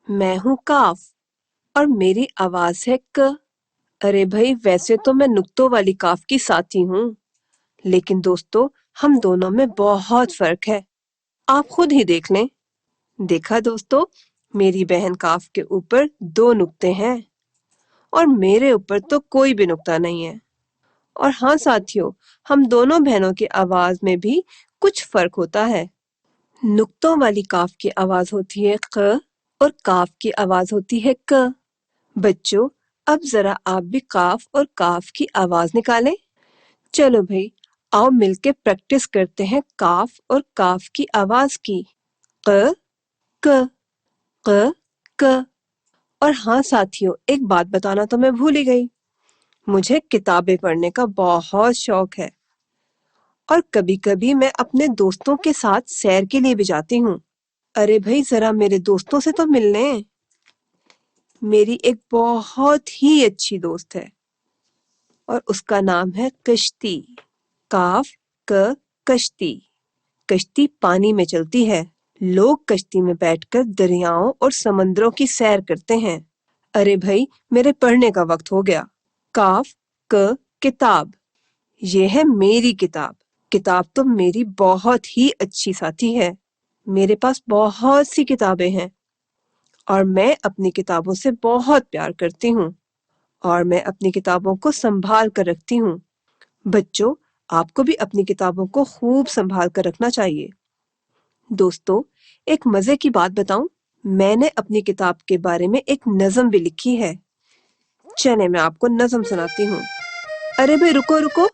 میں ہوں کاف اور میری آواز ہے ک۔ ارے بھائی ویسے تو میں نقطوں والی کاف کی ساتھی ہوں، لیکن دوستو ہم دونوں میں بہت فرق ہے۔ آپ خود ہی دیکھ لیں۔ دیکھا دوستو، میری بہن کاف کے اوپر 2 نقطے ہیں اور میرے اوپر تو کوئی بھی نقطہ نہیں ہے۔ اور ہاں ساتھیوں، ہم دونوں بہنوں کی آواز میں بھی کچھ فرق ہوتا ہے۔ نقطوں والی کاف کی آواز ہوتی ہے ق اور کاف کی آواز ہوتی ہے ک۔ بچوں، اب ذرا آپ بھی کاف اور کاف کی آواز نکالیں۔ چلو بھائی، آؤ مل کے پریکٹس کرتے ہیں کاف اور کاف کی آواز کی۔ ق ک ق ک۔ اور ہاں ساتھیوں، ایک بات بتانا تو میں بھول ہی گئی، مجھے کتابیں پڑھنے کا بہت شوق ہے اور کبھی کبھی میں اپنے دوستوں کے ساتھ سیر کے لیے بھی جاتی ہوں۔ ارے بھائی ذرا میرے دوستوں سے تو مل لیں۔ میری ایک بہت ہی اچھی دوست ہے اور اس کا نام ہے کشتی۔ کاف ک کشتی۔ کشتی پانی میں چلتی ہے۔ لوگ کشتی میں بیٹھ کر دریاؤں اور سمندروں کی سیر کرتے ہیں۔ ارے بھائی میرے پڑھنے کا وقت ہو گیا۔ کاف ک کتاب۔ یہ ہے میری کتاب۔ کتاب تو میری بہت ہی اچھی ساتھی ہے۔ میرے پاس بہت سی کتابیں ہیں اور میں اپنی کتابوں سے بہت پیار کرتی ہوں اور میں اپنی کتابوں کو سنبھال کر رکھتی ہوں۔ بچوں، آپ کو بھی اپنی کتابوں کو خوب سنبھال کر رکھنا چاہیے۔ دوستو، ایک مزے کی بات بتاؤں، میں نے اپنی کتاب کے بارے میں ایک نظم بھی لکھی ہے۔ چلیں میں آپ کو نظم سناتی ہوں۔ ارے بھائی رکو رکو،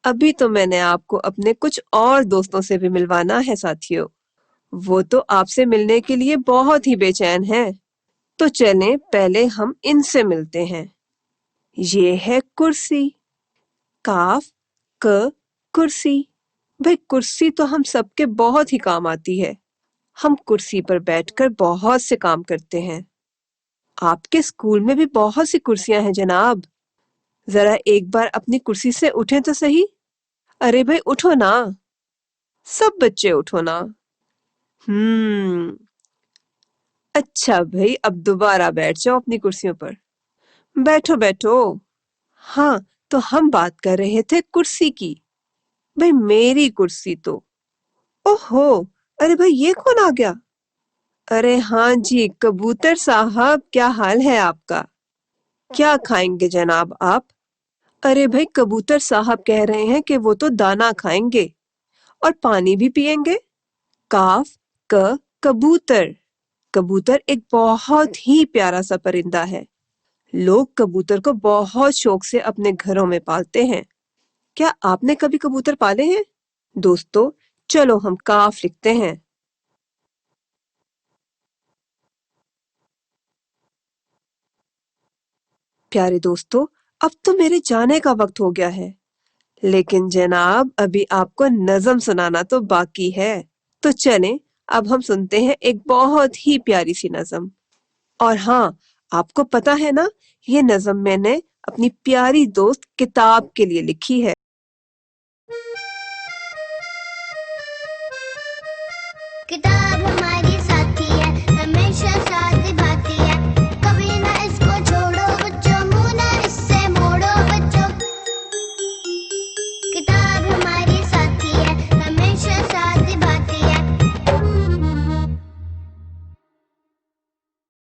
ابھی تو میں نے آپ کو اپنے کچھ اور دوستوں سے بھی ملوانا ہے ساتھیوں۔ وہ تو آپ سے ملنے کے لیے بہت ہی بے چین ہیں، تو چلیں پہلے ہم ان سے ملتے ہیں۔ یہ ہے کرسی۔ کاف ک کرسی۔ بھئی کرسی تو ہم سب کے بہت ہی کام آتی ہے۔ ہم کرسی پر بیٹھ کر بہت سے کام کرتے ہیں۔ آپ کے اسکول میں بھی بہت سی کرسیاں ہیں جناب۔ ذرا ایک بار اپنی کرسی سے اٹھیں تو صحیح۔ ارے بھائی اٹھو نا، سب بچے اٹھو نا۔ اچھا بھائی، اب دوبارہ بیٹھ جاؤ اپنی کرسیوں پر۔ بیٹھو بیٹھو۔ ہاں، تو ہم بات کر رہے تھے کرسی کی۔ بھائی میری کرسی تو، اوہو، ارے بھائی یہ کون آ گیا؟ ارے ہاں جی، کبوتر صاحب، کیا حال ہے آپ کا؟ کیا کھائیں گے جناب آپ؟ ارے بھائی کبوتر صاحب کہہ رہے ہیں کہ وہ تو دانا کھائیں گے اور پانی بھی پیئیں گے۔ کاف ک کبوتر۔ کبوتر ایک بہت ہی پیارا سا پرندہ ہے۔ لوگ کبوتر کو بہت شوق سے اپنے گھروں میں پالتے ہیں۔ کیا آپ نے کبھی کبوتر پالے ہیں؟ دوستو چلو ہم کاف لکھتے ہیں۔ پیارے دوستو، اب تو میرے جانے کا وقت ہو گیا ہے، لیکن جناب ابھی آپ کو نظم سنانا تو باقی ہے۔ تو چلیں اب ہم سنتے ہیں ایک بہت ہی پیاری سی نظم۔ اور ہاں، آپ کو پتا ہے نا، یہ نظم میں نے اپنی پیاری دوست کتاب کے لیے لکھی ہے۔